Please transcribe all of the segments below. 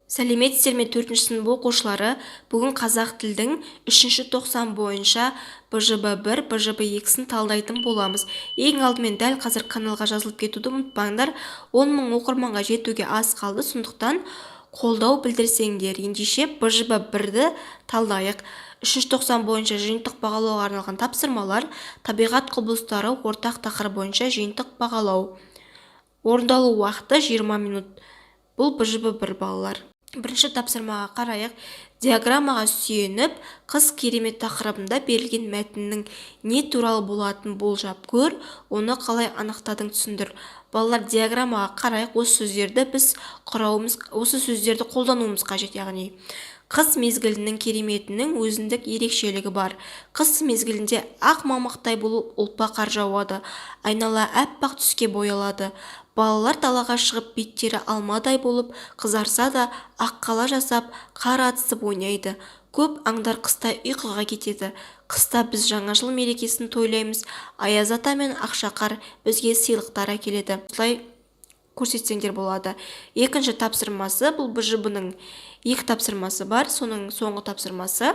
Сәлеметсіздер ме 4-ші сынып оқушылары? Бүгін қазақ тілдің 3-ші тоқсан бойынша БЖБ-1, БЖБ-2-сін талдайтын боламыз. Ең алдымен дәл қазір каналға жазылып кетуді ұмытпаңдар. 10 000 оқырманға жетуге аз қалды, сондықтан қолдау білдірсеңдер. Ендеше БЖБ-1-ді талдайық. 3-ші тоқсан бойынша жиынтық бағалауға арналған тапсырмалар, табиғат құбылыстары ортақ тақырып бойынша жиынтық бағалау. Орындалу уақыты 20 минут. Бұл БЖБ-1 балалар. Бірінші тапсырмаға қарайық. Диаграммаға сүйеніп, қыс керемет тақырыбында берілген мәтіннің не туралы болатынын болжап көр, оны қалай анықтадың түсіндір. Балалар, диаграммаға қарайық. Осы сөздерді қолдануымыз қажет, яғни қыс мезгілінің кереметінің өзіндік ерекшелігі бар. Қыс мезгілінде ақ мамықтай болып ұлпа қар жауады, айнала әппақ түске боялады. Балалар далаға шығып беттері алмадай болып қызарса да аққала жасап қар атысып ойнайды. Көп аңдар қыста ұйқыға кетеді. Қыста біз жаңа жыл мерекесін тойлаймыз. Аяз ата мен Ақшақар бізге сыйлықтар әкеледі. Осылай көрсетсеңдер болады. Екінші тапсырмасы, бұл БЖБ-ның 2 тапсырмасы бар. Соның соңғы тапсырмасы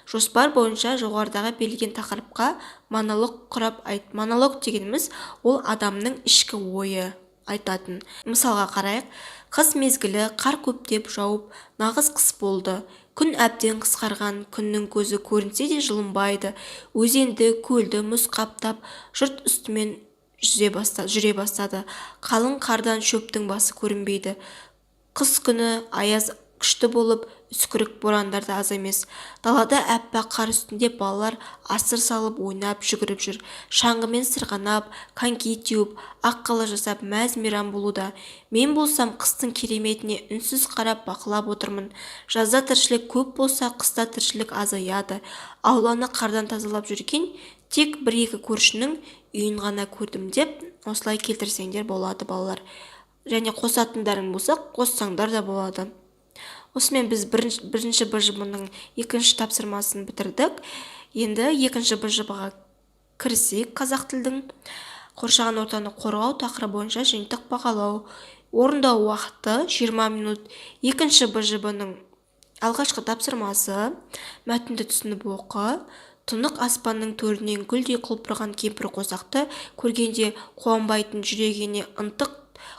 жоспар бойынша жоғарыдағы берілген тақырыпқа монолог құрап айт. Монолог дегеніміз ол адамның ішкі ойы айтатын. Мысалға қарайық. Қыс мезгілі қар көптеп жауып, нағыз қыс болды. Күн әбден қысқарған, күннің көзі көрінсе де жылынбайды. Өзенді, көлді мұз қаптап, жұрт үстімен жүре бастады. Қалың қардан шөптің басы көрінбейді. Қыс күні аяз күшті болып, үскірік борандар да аз емес. Далада әппақ қар үстінде балалар асыр салып ойнап жүгіріп жүр. Шаңғымен сырғанап, коньки теуіп, аққала жасап мәз-мейрам болуда. Мен болсам қыстың кереметіне үнсіз қарап бақылап отырмын. Жазда тіршілік көп болса, қыста тіршілік азаяды. Ауланы қардан тазалап жүрген тек 1-2 көршінің үйін ғана көрдім деп осылай келтірсеңдер болады балалар. Және қосатындарың болса, қоссаңдар да болады. Осымен біз бірінші БЖБ-ның 2-ші тапсырмасын бітірдік. Енді 2-ші БЖБ-ға кірісек. Қазақ тілдің қоршаған ортаны қорғау тақырыбы бойынша жиынтық бағалау. Орындау уақыты 20 минут. 2-ші БЖБ-ның алғашқы тапсырмасы мәтінді түсініп оқы. Тұнық аспанның төрінен гүлдей құлпырған кемпір қосақты көргенде қуанбайтын, жүрегіне ынтық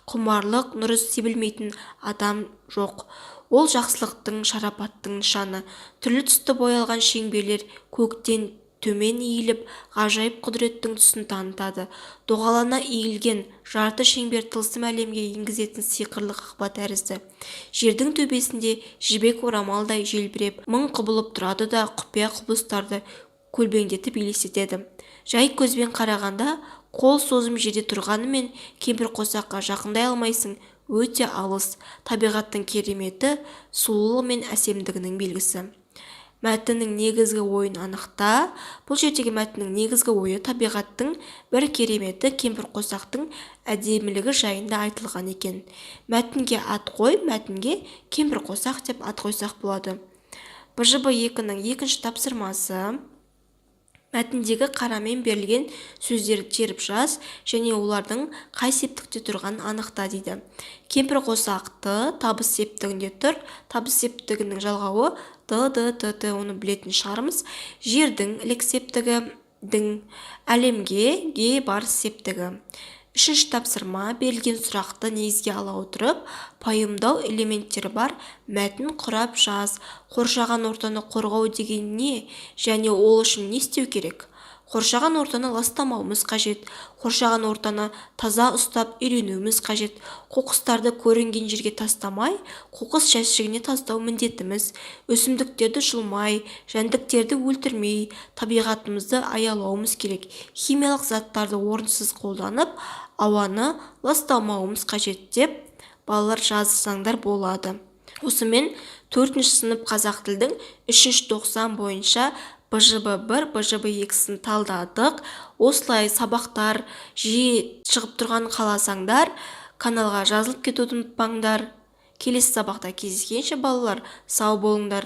құмарлық нұры себілмейтін адам жоқ. Ол жақсылықтың, шарапаттың нышаны. Түрлі түсті боялған шеңберлер көктен төмен иіліп, ғажайып құдіреттің түсін танытады. Доғалана иілген жарты шеңбер тылсым әлемге енгізетін сиқырлы қақпа тәрізді. Жердің төбесінде жібек орамалдай желбіреп, мың құбылып тұрады да құпия құбылыстарды көлбеңдетіп елестетеді. Жай көзбен қарағанда қол созым жерде тұрғанымен кемпір қосаққа жақындай алмайсың, өте алыс. Табиғаттың кереметі сұлулығы мен әсемдігінің белгісі. Мәтіннің негізгі ойын анықта. Бұл жердегі мәтіннің негізгі ойы табиғаттың бір кереметі кемпір қосақтың әдемілігі жайында айтылған екен. Мәтінге ат қой, мәтінге кемпір қосақ деп ат қойсақ болады. БЖБ-2-ның 2-ші тапсырмасы. Мәтіндегі қарамен берілген сөздерді теріп жаз және олардың қай септікте тұрғанын анықта дейді. Кемпір қосақты табыс септігінде тұр. Табыс септігінің жалғауы д, оны білетін шығармыз. Жердің лік септігі, әлемге ге барыс септігі. 3-ші тапсырма берілген сұрақты негізге ала отырып, пайымдау элементтері бар мәтін құрап жаз. Қоршаған ортаны қорғау деген не және ол үшін не істеу керек? Қоршаған ортаны ластамауымыз қажет. Қоршаған ортаны таза ұстап үйренуіміз қажет. Қоқыстарды көрінген жерге тастамай, қоқыс жәшігіне тастау міндетіміз. Өсімдіктерді жұлмай, жәндіктерді өлтірмей, табиғатымызды аялауымыз керек. Химиялық заттарды орынсыз қолданып, ауаны ластамауымыз қажет деп балалар жазсаңдар болады. Осымен 4-ші сынып қазақ тілдің 3-ші тоқсан бойынша БЖБ-1, БЖБ-2-сін талдадық. Осылай сабақтар жиі шығып тұрған қаласаңдар, каналға жазылып кетуді ұмытпаңдар. Келесі сабақта кездескенше балалар, сау болыңдар.